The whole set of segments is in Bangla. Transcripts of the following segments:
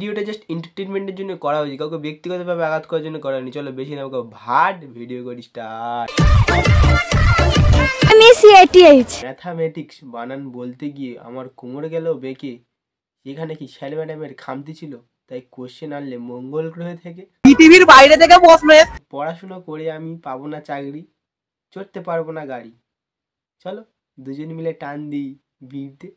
ভিডিওটা জাস্ট এন্টারটেনমেন্টের জন্য করা হয়েছে, কাউকে ব্যক্তিগতভাবে আঘাত করার জন্য করা হয়নি। চলো বেশি না ভাট ভিডিও করি স্টার্ট। ম্যাথামেটিক্স বানান বলতে গিয়ে আমার কোমর গেল বেঁকে। এখানে কি শ্যাল ম্যাডামের খামতি ছিল, তাই কোশ্চেন আনলে মঙ্গল গ্রহ থেকে, পৃথিবীর বাইরে থেকে প্রশ্ন। পড়াশোনা করে আমি পাবো না চাকরি, চড়তে পারবো না গাড়ি, চলো দুজন মিলে টান দিই বিড়তে।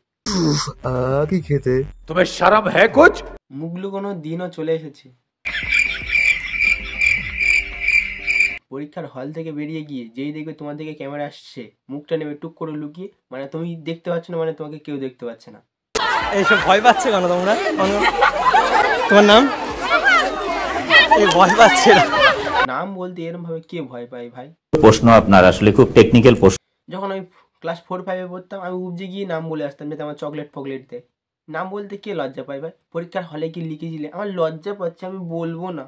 কি খেতে তোমার শরম হ্যায় কুছ? মুগলু কোনো দিনও চলে এসেছে। পরীক্ষার হল থেকে বেরিয়ে গিয়ে যেই দেখবে তোমার দিকে ক্যামেরা আসছে, মুখটা নেবে টুক করে লুকিয়ে, মানে তুমি দেখতে পাচ্ছ না, মানে তোমাকে কেউ দেখতে পাচ্ছে না। এইসব ভয় পাচ্ছে কেন তোমরা? তোমার নাম? ভয় পাচ্ছে না নাম বলতে এরকম ভাবে কে ভয় পায় ভাই? প্রশ্ন আপনার আসলে খুব টেকনিক্যাল প্রশ্ন। যখন আমি ক্লাস 4-5 পড়তাম, আমি উপজে গিয়ে নাম বলে আসতাম, যাতে আমার চকলেট ফকলেট দেয়। নাম বলতে কে লজ্জা পায় ভাই? পরীক্ষার হলে কি লিখেছিলে? আমার লজ্জা পাচ্ছে, আমি বলবো না।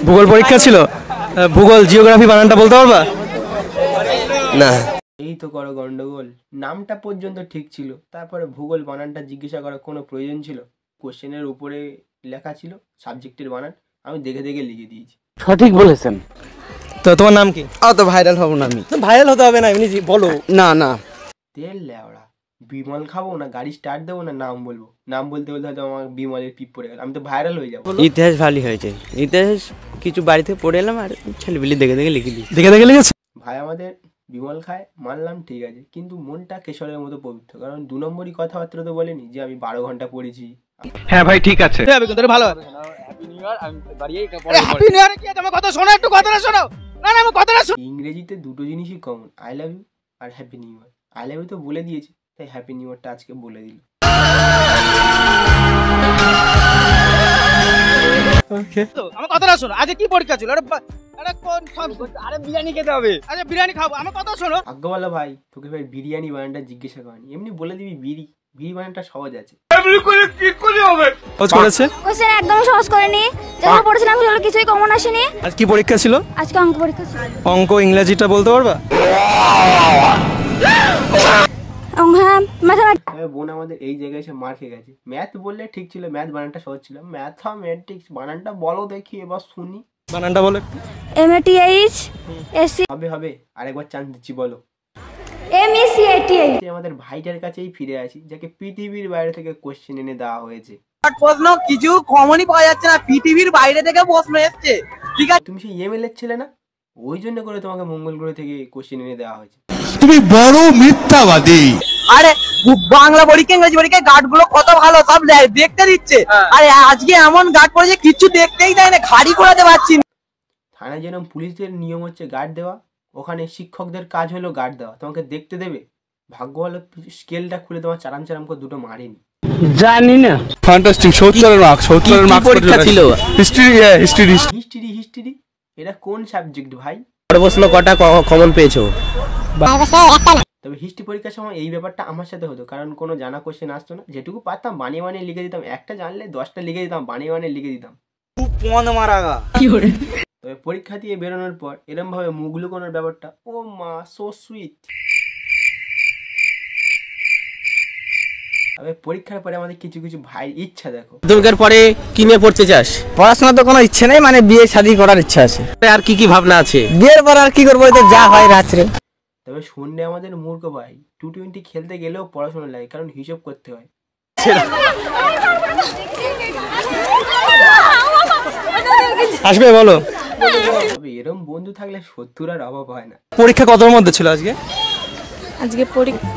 ভূগোল পরীক্ষা ছিল, ভূগোল জিওগ্রাফি বানানটা বলতে পারবা? না। এই তো করো গন্ডগোল। নামটা পর্যন্ত ঠিক ছিল, তারপরে ভূগোল বানানটা জিজ্ঞাসা করার কোনো প্রয়োজন ছিল? কোশ্চেনের উপরে লেখা ছিল সাবজেক্টের বানান, আমি দেখে দেখে লিখে দিয়েছি। সঠিক বলেছেন। তো তোমার নাম কি? অত ভাইরাল হব না আমি। ভাইরাল হতে হবে না, এমনি বলো। না না তেল লেওড়া, বিমল খাবো না গাড়ি স্টার্ট দেবো না নাম বলবো? নাম বলতে বলতে হয়তো আমার বিমলের পিপ পড়ে গেল, আমি তো ভাইরাল হয়ে যাবো। ইতিহাস ভালোই হয়েছে, ইতিহাস কিছু বাড়িতে পড়ে এলাম আর ছেলেপিলি দেখে দেখে লিখে দিই। দেখে দেখে লিখেছে ভাই আমাদের বিমল খায় মানলাম, ঠিক আছে, কিন্তু মনটা কেশরের মতো পবিত্র। কারণ 2 নম্বরই কথাবার্তা তো বলেনি যে আমি 12 ঘন্টা পড়েছি। হ্যাঁ ভাই ঠিক আছে। ভালো। ইংরেজিতে দুটো জিনিসই কমন, আই লাভ ইউ আর happy new year. I love you তো বলে দিয়েছি, তাই হ্যাপি নিউ ইয়ারটা আজকে বলে দিল। আমার কথাটা শোনো, আজকে কি পরীক্ষা ছিল? আরে বিরিয়ানি খেতে হবে। আচ্ছা বিরিয়ানি খাবো, আমার কথা শোনো। ভাগ্যবালা ভাই, তোকে ভাই বিরিয়ানি বানানটা জিজ্ঞাসা করেনি, এমনি বলে দিবি বিড়ি। বিড়ি বানানটা সহজ আছে। কোশ্চেন একদম সহজ করেনি, যেগুলো পড়েছিলাম সেগুলো কিছুই কমন আসেনি। আজ কি পরীক্ষা ছিল? আজকে অঙ্ক পরীক্ষা ছিল। অঙ্ক ইংরেজিটা বলতে পারবা? হ্যাঁ, ম্যাথামেটিক্স। তবে বোন আমাদের এই জায়গায় এসে মার খেয়ে গেছে। ম্যাথ বললে ঠিক ছিল, ম্যাথ বানানটা সহজ ছিল। ম্যাথামেটিক্স বানানটা বলো দেখি, এবার শুনি। বানানটা বলো। MATH হবে, আরেকবার চান্স দিচ্ছি, বলো। MECATH। আমাদের ভাইটার কাছেই ফিরে আসি, যাকে পৃথিবীর বাইরে থেকে কোশ্চেন এনে দেওয়া হয়েছে। প্রশ্ন কিছু কমনই পাওয়া যাচ্ছে না, পৃথিবীর বাইরে থেকে প্রশ্ন এসছে। ঠিক আছে, তুমি সেই এমএলএ ছিলে না, ওই জন্য করে তোমাকে মঙ্গল গ্রহ থেকে কোশ্চেন এনে দেওয়া হয়েছে। তুমি বড় মিথ্যাবাদী। আরে বাংলা পরীক্ষা ইংরেজি পরীক্ষায় গার্ড গুলো কত ভালো, সব দেখতে দিচ্ছে। আরে আজকে এমন গার্ড পড়েছে কিচ্ছু দেখতেই দেয় না, ঘাড়ি করাতে পারছি না। থানায় যেরকম পুলিশদের নিয়ম হচ্ছে গার্ড দেওয়া, ওখানে শিক্ষকদের কাজ হলো গার্ড দেওয়া। তোমাকে দেখতে দেবে? ভাগ্য ভালো স্কেলটা খুলে তোমার চারাম চারাম করে দুটো মারেনি। জানি না। ফ্যান্টাস্টিক। 70 মার্কস পরীক্ষা ছিল। হিস্ট্রি এটা কোন সাবজেক্ট ভাই? প্রশ্ন কটা কমন পেয়েছো? তবে হিস্ট্রি পরীক্ষার সময় এই ব্যাপারটা আমার সাথে হতো, কারণ কোনো জানা কোশ্চেন আসতো না। যেটুকু পারতাম বানিয়ে বানিয়ে লিখে দিতাম। একটা জানলে 10টা লিখে দিতাম, বানিয়ে বানিয়ে লিখে দিতাম। তবে পরীক্ষা দিয়ে বেরোনোর পর এরম ভাবে মুখ লুকোনোর ব্যাপারটা, ও মা, সো সুইট। তবে পরীক্ষার পরে আমাদের কিছু কিছু ভাই ইচ্ছা দেখো। মাধ্যমিকের পরে কি নিয়ে পড়তে চাস? পড়াশোনা তো কোনো ইচ্ছে নেই, মানে বিয়ে শাদী করার ইচ্ছা আছে। আর কি কি ভাবনা আছে? বিয়ের পর আর কি করবো, তো যা হয় রাত্রে। তবে শুনলে আমাদের মূর্খ ভাই, T20 খেলতে গেলেও পড়াশোনা লাগে, কারণ হিসাব করতে হয়। আসবে বলো। তবে এরম বন্ধু থাকলে শত্রুর আর অভাব হয় না। পরীক্ষা কতর মধ্যে ছিল আজকে? আজকে পরীক্ষা।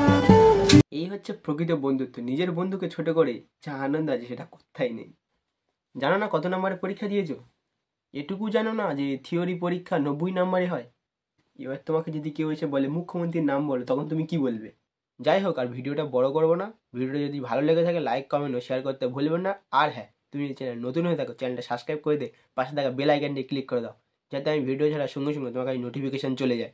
এই হচ্ছে প্রকৃত বন্ধুত্ব। নিজের বন্ধুকে ছোট করে যা আনন্দ আছে সেটা কোথায় নেই। জানো না কত নম্বরে পরীক্ষা দিয়েছো? এটুকু জানো না যে থিওরি পরীক্ষা 90 নম্বরে হয়। এবার তোমাকে যদি কেউ এসে বলে মুখ্যমন্ত্রীর নাম বলো, তখন তুমি কি বলবে? যাই হোক, আর ভিডিওটা বড় করবো না। ভিডিওটা যদি ভালো লেগে থাকে লাইক, কমেন্ট ও শেয়ার করতে ভুলবেন না। আর হ্যাঁ, তুমি চ্যানেল নতুন হয়ে থাকো, চ্যানেলটা সাবস্ক্রাইব করে দে, পাশে থাকা বেল আইকনটি ক্লিক করে দাও, যাতে আমি ভিডিও ছাড়ার সঙ্গে সঙ্গে তোমার কাছে নোটিফিকেশন চলে যায়।